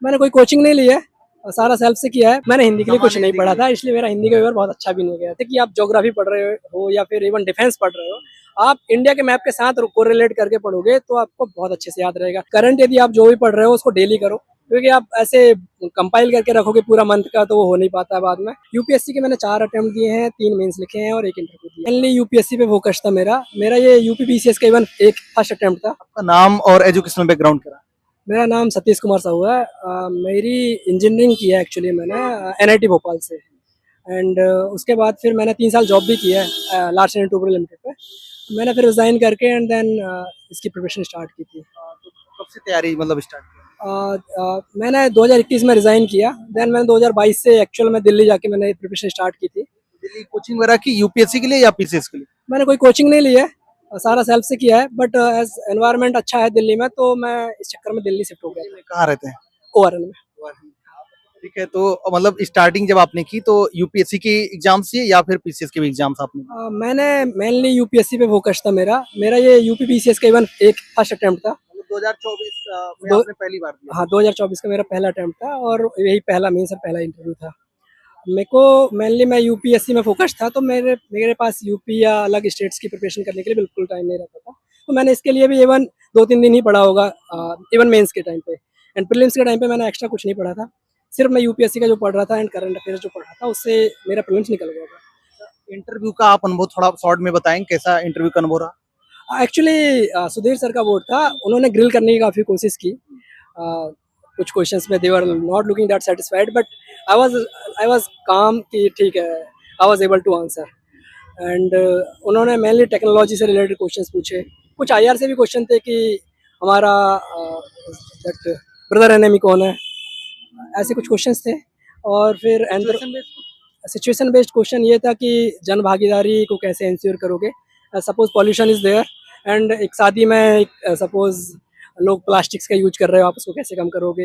मैंने कोई कोचिंग नहीं ली है, सारा सेल्फ से किया है। मैंने हिंदी के लिए कुछ नहीं पढ़ा था, इसलिए मेरा हिंदी का पेपर बहुत अच्छा भी नहीं गया था। कि आप ज्योग्राफी पढ़ रहे हो या फिर इवन डिफेंस पढ़ रहे हो, आप इंडिया के मैप के साथ कोरिलेट करके पढ़ोगे तो आपको बहुत अच्छे से याद रहेगा। करंट यदि आप जो भी पढ़ रहे हो उसको डेली करो, क्योंकि आप ऐसे कंपाइल करके रखोगे पूरा मंथ का तो वो हो नहीं पाता है बाद में। यूपीएससी के मैंने 4 अटेम्प्ट दिए हैं, 3 मेंस लिखे हैं और 1 इंटरव्यू दिया। मेनली यूपीएससी पे फोकस था मेरा। मेरा ये यूपी बीसीएस का इवन एक फर्स्ट अटेम्प्ट था। आपका नाम और एजुकेशनल बैकग्राउंड क्या है? मेरा नाम सतीश कुमार साहू है। मेरी इंजीनियरिंग की है एक्चुअली मैंने एनआईटी भोपाल से। एंड उसके बाद फिर मैंने 3 साल जॉब भी किया है लार्सन एंड टूब्रो लिमिटेड पे। मैंने फिर रिज़ाइन करके एंड देन इसकी प्रिपरेशन स्टार्ट की थी। तो कब से तैयारी मतलब स्टार्ट की? मैंने 2021 में रिज़ाइन किया, देन मैंने 2022 से एक्चुअल में दिल्ली जाके मैंने प्रिपरेशन स्टार्ट की थी। दिल्ली कोचिंग वगैरह की यूपीएससी के लिए या पीसीएस के लिए? मैंने कोई कोचिंग नहीं ली है, सारा सेल्फ से किया है। बट एज एनवायरनमेंट अच्छा है दिल्ली में तो मैं इस चक्कर में दिल्ली शिफ्ट हो गया था, कहाँ रहते हैं? ओआरएल में। ठीक है, तो मतलब स्टार्टिंग जब आपने की तो यूपीएससी के एग्जाम्स ये या फिर पीसीएस के भी एग्जाम्स आपने? मैंने मेनली यूपीएससी पे फोकस था मेरा। मेरा ये यूपी बीसीएस का इवन एक फर्स्ट अटेम्प्ट था। 2024 में दो- आपने पहली बार दिया? हाँ, 2024 का मेरा पहला अटेम्प्ट था और यही पहला मेंस और पहला इंटरव्यू था। मेरे को मेनली मैं यूपीएससी में फोकस था, तो मेरे मेरे पास यूपी या अलग स्टेट्स की प्रिपरेशन करने के लिए बिल्कुल टाइम नहीं रहता था। तो मैंने इसके लिए भी इवन 2-3 दिन ही पढ़ा होगा, इवन मेंस के टाइम पे। एंड प्रीलिम्स के टाइम पे मैंने एक्स्ट्रा कुछ नहीं पढ़ा था। सिर्फ मैं यूपीएससी का जो पढ़ रहा था एंड करंट अफेयर्स जो पढ़ रहा था उससे मेरा प्रीलिम्स निकल गया था। इंटरव्यू का आप अनुभव थोड़ा शॉर्ट में बताएं, कैसा इंटरव्यू का अनुभव रहा? एक्चुअली सुधीर सर का बोर्ड था, उन्होंने ग्रिल करने की काफ़ी कोशिश की। कुछ क्वेश्चंस में they were not looking that satisfied, but I was calm कि ठीक है, I was able to answer. And उन्होंने मेनली टेक्नोलॉजी से रिलेटेड क्वेश्चंस पूछे। कुछ आईआर से भी क्वेश्चन थे कि हमारा दैट ब्रदर एनिमी कौन है, ऐसे कुछ क्वेश्चंस थे। और फिर सिचुएशन बेस्ड क्वेश्चन ये था कि जन भागीदारी को कैसे इंश्योर करोगे। Suppose pollution is there and एक शादी में सपोज लोग प्लास्टिक्स का यूज कर रहे हो, आप उसको कैसे कम करोगे।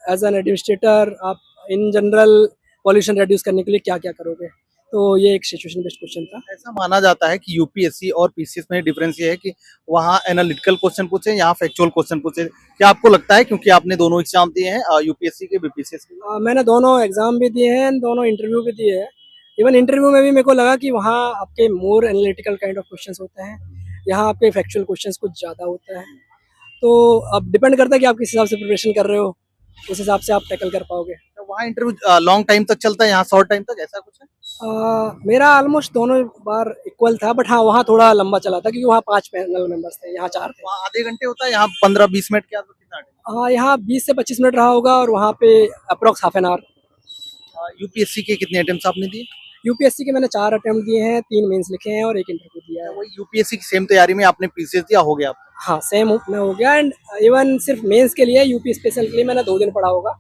एज एन एडमिनिस्ट्रेटर आप इन जनरल पॉल्यूशन रिड्यूस करने के लिए क्या क्या करोगे। तो ये एक सिचुएशन बेस्ड क्वेश्चन था। ऐसा माना जाता है कि यूपीएससी और पीसीएस में डिफरेंस ये है कि वहाँ एनालिटिकल क्वेश्चन पूछे, यहाँ फैक्चुअल क्वेश्चन पूछे। क्या आपको लगता है, क्योंकि आपने दोनों एग्जाम दिए हैं यूपीएससी के भी पीसीएस के? मैंने दोनों एग्ज़ाम भी दिए हैं, दोनों इंटरव्यू भी दिए हैं। इवन इंटरव्यू में भी मेरे को लगा कि वहाँ आपके मोर एनालिटिकल काइंड ऑफ क्वेश्चंस होते हैं, यहाँ आपके फैक्चुअल क्वेश्चंस कुछ ज़्यादा होते हैं। तो अब डिपेंड करता है कि आप किस हिसाब से प्रिपरेशन कर रहे हो, उस हिसाब से आप टैकल कर पाओगे। तो वहाँ इंटरव्यू लॉन्ग टाइम तक चलता है, यहाँ शॉर्ट टाइम तक, ऐसा कुछ है? मेरा ऑलमोस्ट दोनों बार इक्वल था, बट हाँ वहाँ थोड़ा लंबा चला था क्योंकि वहाँ 5 पैनल मेंबर्स थे, यहाँ 4 थे। वहाँ आधे घंटे होता है, यहाँ 15-20 मिनट क्या तो कितना टाइम? हाँ, यहाँ 20 से 25 मिनट रहा होगा और वहाँ पे approx half an hour. UPSC के कितने अटेम्प्ट आपने दिए? यूपीएससी के मैंने 4 अटेम्प्ट दिए हैं, 3 मेंस लिखे हैं और 1 इंटरव्यू दिया है। वही यूपीएससी की सेम तैयारी में आपने पीसीएस दिया, हो गया आपका? हाँ, सेम में हो गया। एंड इवन सिर्फ मेंस के लिए यूपी स्पेशल के लिए मैंने 2 दिन पढ़ा होगा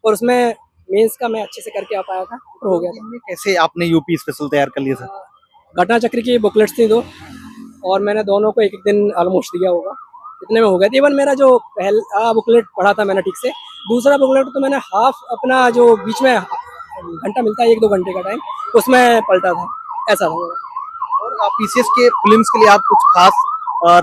और उसमें मेंस का मैं अच्छे से करके आ पाया था और हो गया था। कैसे आपने यूपी स्पेशल तैयार कर लिया सर? घटना चक्र की बुकलेट्स थी 2 और मैंने दोनों को एक एक दिन ऑलमोस्ट दिया होगा, इतने में हो गया था। इवन मेरा जो पहला बुकलेट पढ़ा था मैंने ठीक से, दूसरा बुकलेट तो मैंने हाफ अपना जो बीच में घंटा मिलता है 1-2 घंटे का टाइम, उसमें पलटा था, ऐसा था मेरा। और आप पीसीएस के प्रीलिम्स के लिए आप कुछ खास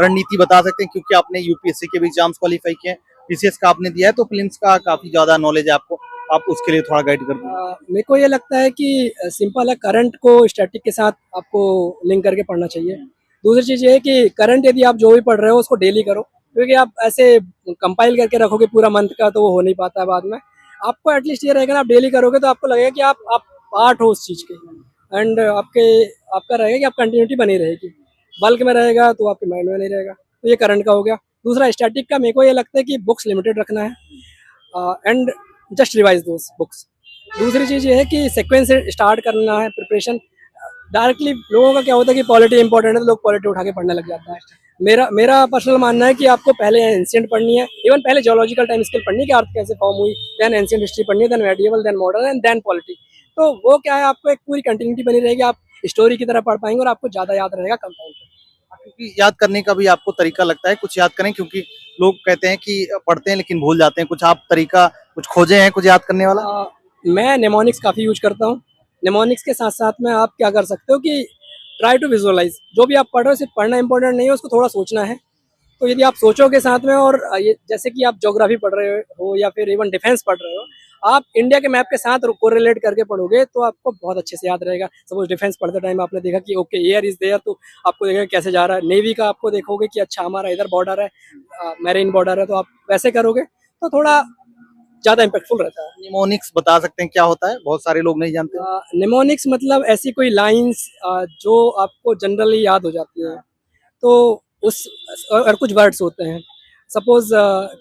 रणनीति बता सकते हैं, क्योंकि आपने यूपीएससी के भी एग्जाम्स क्वालिफाई किए हैं, पीसीएस का आपने दिया है, तो प्रीलिम्स का काफी ज्यादा नॉलेज है आपको, आप उसके लिए थोड़ा गाइड कर दीजिए। मेरे को ये लगता है कि सिंपल है, करंट को स्टैटिक के साथ आपको लिंक करके पढ़ना चाहिए। दूसरी चीज़ ये है कि करंट यदि आप जो भी पढ़ रहे हो उसको डेली करो, क्योंकि आप ऐसे कंपाइल करके रखोगे पूरा मंथ का तो वो हो नहीं पाता है बाद में। आपको एटलीस्ट ये रहेगा ना, आप डेली करोगे तो आपको लगेगा कि आप पार्ट हो उस चीज़ के। एंड आपका रहेगा कि आप कंटिन्यूटी बनी रहेगी। बल्क में रहेगा तो आपके माइंड में नहीं रहेगा। तो ये करंट का हो गया। दूसरा स्टैटिक का मेरे को ये लगता है कि बुक्स लिमिटेड रखना है and just revise those books. दूसरी चीज़ ये है कि सीक्वेंस से स्टार्ट करना है प्रिपरेशन। डायरेक्टली लोगों का क्या होता है कि पॉलिटी इंपॉर्टेंट है तो लोग पॉलिटी उठा के पढ़ने लग जाता है। मेरा पर्सनल मानना है कि आपको पहले एंशिएंट पढ़नी है, इवन पहले जियोलॉजिकल टाइम स्केल पढ़नी है कि अर्थ कैसे फॉर्म हुई, देन एंशिएंट हिस्ट्री पढ़नी है, then medieval, then modern and then polity. तो वो क्या है, आपको एक पूरी कंटिन्यूटी बनी रहेगी, आप स्टोरी की तरह पढ़ पाएंगे और आपको ज़्यादा याद रहेगा कम टाइम पे। क्योंकि याद करने का भी आपको तरीका लगता है, कुछ याद करें, क्योंकि लोग कहते हैं कि पढ़ते हैं लेकिन भूल जाते हैं, कुछ आप तरीका कुछ खोजे हैं कुछ याद करने वाला? मैं नेमोनिक्स काफ़ी यूज करता हूँ। नेमोनिक्स के साथ साथ में आप क्या कर सकते हो कि ट्राई टू विजुअलाइज, जो भी आप पढ़ रहे हो सिर्फ पढ़ना इंपॉर्टेंट नहीं है, उसको थोड़ा सोचना है। तो यदि आप सोचोगे साथ में और ये जैसे कि आप ज्योग्राफी पढ़ रहे हो या फिर इवन डिफेंस पढ़ रहे हो, आप इंडिया के मैप के साथ कोरिलेट करके पढ़ोगे तो आपको बहुत अच्छे से याद रहेगा। सपोज डिफेंस पढ़ते टाइम आपने देखा कि ओके एयर इज देयर, तो आपको देखा कैसे जा रहा है। नेवी का आपको देखोगे कि अच्छा हमारा इधर बॉर्डर है, मैरीन बॉर्डर है, तो आप वैसे करोगे तो थोड़ा ज़्यादा इम्पैक्टफुल रहता है। निमोनिक्स बता सकते हैं क्या होता है? बहुत सारे लोग नहीं जानते। निमोनिक्स मतलब ऐसी कोई लाइंस जो आपको जनरली याद हो जाती है, तो उस और कुछ वर्ड्स होते हैं। सपोज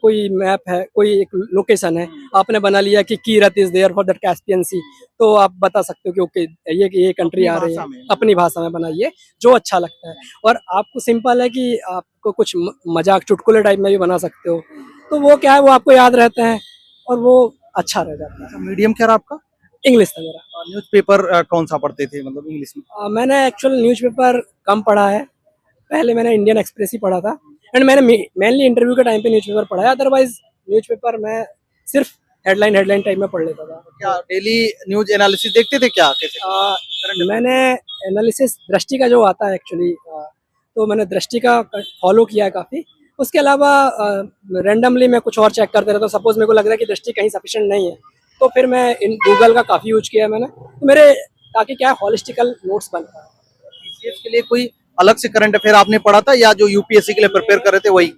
कोई मैप है, कोई एक लोकेशन है, आपने बना लिया कि कीरत is there for that Caspian Sea, तो आप बता सकते हो कि ओके ये कंट्री आ रही है। अपनी भाषा में बनाइए जो अच्छा लगता है। और आपको सिंपल है कि आपको कुछ मजाक चुटकुले टाइप में भी बना सकते हो, तो वो क्या है, वो आपको याद रहते हैं और वो अच्छा रह जाता है। मीडियम क्या रहा आपका? इंग्लिश था मेरा। न्यूज़पेपर कौन सा पढ़ते थे मतलब इंग्लिश में? मैंने एक्चुअल न्यूज़पेपर कम पढ़ा है। पहले मैंने इंडियन एक्सप्रेस ही पढ़ा था एंड मैंने मेनली इंटरव्यू के टाइम पे न्यूज़पेपर पढ़ा है। अदरवाइज न्यूज़पेपर मैं सिर्फ हेडलाइन टाइप में पढ़ लेता था। क्या डेली न्यूज एनालिसिस देखते थे क्या? कैसे? मैंने एनालिसिस दृष्टि का जो आता है एक्चुअली, तो मैंने दृष्टि का फॉलो किया है काफ़ी। उसके अलावा रैंडमली मैं कुछ और चेक करते रहता हूँ। सपोज मेरे को लग रहा है कि दृष्टि कहीं सफिशिएंट नहीं है, तो फिर मैं इन गूगल का काफ़ी यूज किया है मैंने, तो मेरे ताकि क्या है हॉलिस्टिकल नोट्स बन पाए। पीसीएस के लिए कोई अलग से करंट अफेयर आपने पढ़ा था या जो यूपीएससी के लिए प्रिपेयर कर रहे थे वही?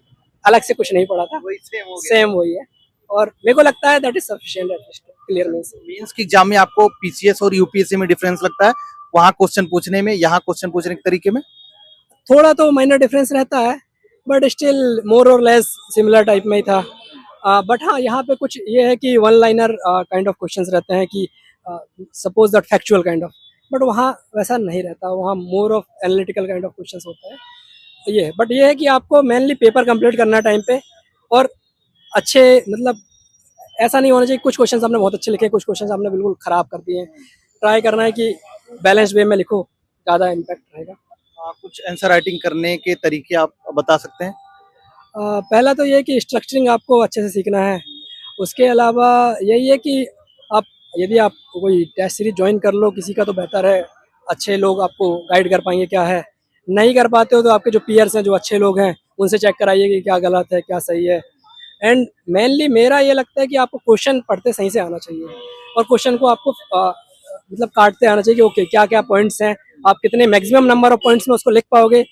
अलग से कुछ नहीं पढ़ा था, वही सेम हो गया। सेम वही है और मेरे को लगता है that is sufficient at least clear means. Mains की एग्जाम में आपको पीसीएस और यूपीएससी में डिफरेंस लगता है? वहाँ क्वेश्चन पूछने में, यहाँ क्वेश्चन पूछने के तरीके में? थोड़ा तो माइनर डिफरेंस रहता है बट स्टिल मोर और लेस सिमिलर टाइप में ही था। बट हाँ, यहाँ पे कुछ ये है कि one liner kind of questions रहते हैं कि suppose that factual kind of, but वहाँ वैसा नहीं रहता। वहाँ more of analytical kind of questions होता है। ये है, बट ये है कि आपको मेनली पेपर कंप्लीट करना है टाइम पे और अच्छे मतलब ऐसा नहीं होना चाहिए कुछ क्वेश्चंस आपने बहुत अच्छे लिखे, कुछ क्वेश्चंस आपने बिल्कुल खराब कर दिए। ट्राई करना है कि बैलेंस्ड वे में लिखो, ज़्यादा इम्पैक्ट रहेगा। कुछ आंसर राइटिंग करने के तरीके आप बता सकते हैं? पहला तो ये है कि स्ट्रक्चरिंग आपको अच्छे से सीखना है। उसके अलावा यही है कि आप यदि आप कोई टेस्ट सीरीज ज्वाइन कर लो किसी का तो बेहतर है। अच्छे लोग आपको गाइड कर पाएंगे क्या है। नहीं कर पाते हो तो आपके जो पीयर्स हैं, जो अच्छे लोग हैं, उनसे चेक कराइए कि क्या गलत है क्या सही है। एंड मेनली मेरा ये लगता है कि आपको क्वेश्चन पढ़ते सही से आना चाहिए और क्वेश्चन को आपको मतलब काटते आना चाहिए कि ओके क्या क्या पॉइंट्स हैं, आप कितने मैक्सिमम नंबर ऑफ पॉइंट्स में उसको लिख पाओगे,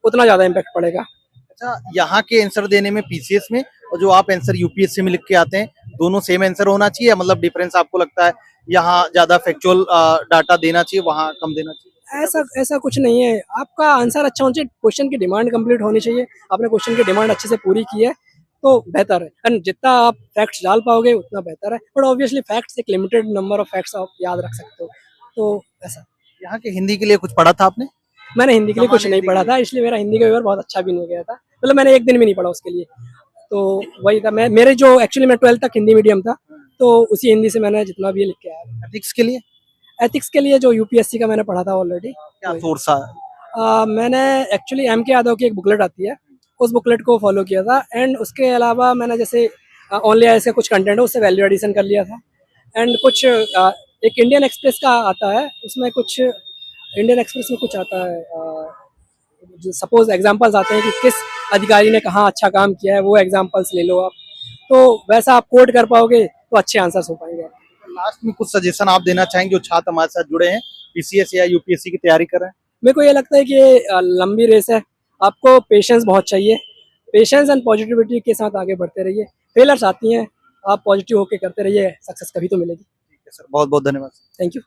उतना ज़्यादा इम्पैक्ट पड़ेगा। अच्छा, यहाँ के आंसर देने में पीसीएस में और जो आप आंसर यूपीएससी में लिख के आते हैं, दोनों सेम आंसर होना चाहिए? मतलब डिफरेंस आपको लगता है यहाँ ज्यादा फैक्चुअल डाटा देना चाहिए, वहाँ कम देना चाहिए? ऐसा ऐसा कुछ नहीं है। आपका आंसर अच्छा होना चाहिए, क्वेश्चन की डिमांड कंप्लीट होनी चाहिए। आपने क्वेश्चन की डिमांड अच्छे से पूरी की है तो बेहतर है एंड जितना आप फैक्ट्स डाल पाओगे उतना बेहतर है। बट ऑब्वियसली फैक्ट्स एक लिमिटेड नंबर ऑफ फैक्ट्स आप याद रख सकते हो, तो ऐसा। यहाँ के हिंदी के लिए कुछ पढ़ा था आपने? मैंने हिंदी के लिए कुछ सामान्य नहीं हिंदी पढ़ा के था, इसलिए मेरा हिंदी का पेपर बहुत अच्छा भी नहीं गया था। मतलब मैंने एक दिन भी नहीं पढ़ा उसके लिए, तो वही था। मैं मेरे जो एक्चुअली मैं 12th तक हिंदी मीडियम था, तो उसी हिंदी से मैंने जितना भी लिख के आया। एथिक्स के लिए एथिक्स के लिए जो यूपीएससी का मैंने पढ़ा था ऑलरेडी। क्या सोर्स है? मैंने एक्चुअली एम के यादव की एक बुकलेट आती है, उस बुकलेट को फॉलो किया था। एंड उसके अलावा मैंने जैसे ओनली आईएएस का कुछ कंटेंट है उससे वैल्यू एडिशन कर लिया था। एंड कुछ एक इंडियन एक्सप्रेस का आता है, उसमें कुछ इंडियन एक्सप्रेस में कुछ आता है, सपोज एग्जांपल्स आते हैं कि किस अधिकारी ने कहाँ अच्छा काम किया है, वो एग्जांपल्स ले लो आप, तो वैसा आप कोड कर पाओगे तो अच्छे आंसर्स हो पाएंगे। लास्ट में कुछ सजेशन आप देना चाहेंगे जो छात्र हमारे साथ जुड़े हैं, पीसीएस या यूपीएससी की तैयारी कर रहे हैं? मेरे को ये लगता है कि ये लंबी रेस है, आपको पेशेंस बहुत चाहिए। पेशेंस एंड पॉजिटिविटी के साथ आगे बढ़ते रहिए। फेलर्स आती हैं, आप पॉजिटिव होकर करते रहिए, सक्सेस कभी तो मिलेगी। ठीक है सर, बहुत बहुत धन्यवाद। Thank you.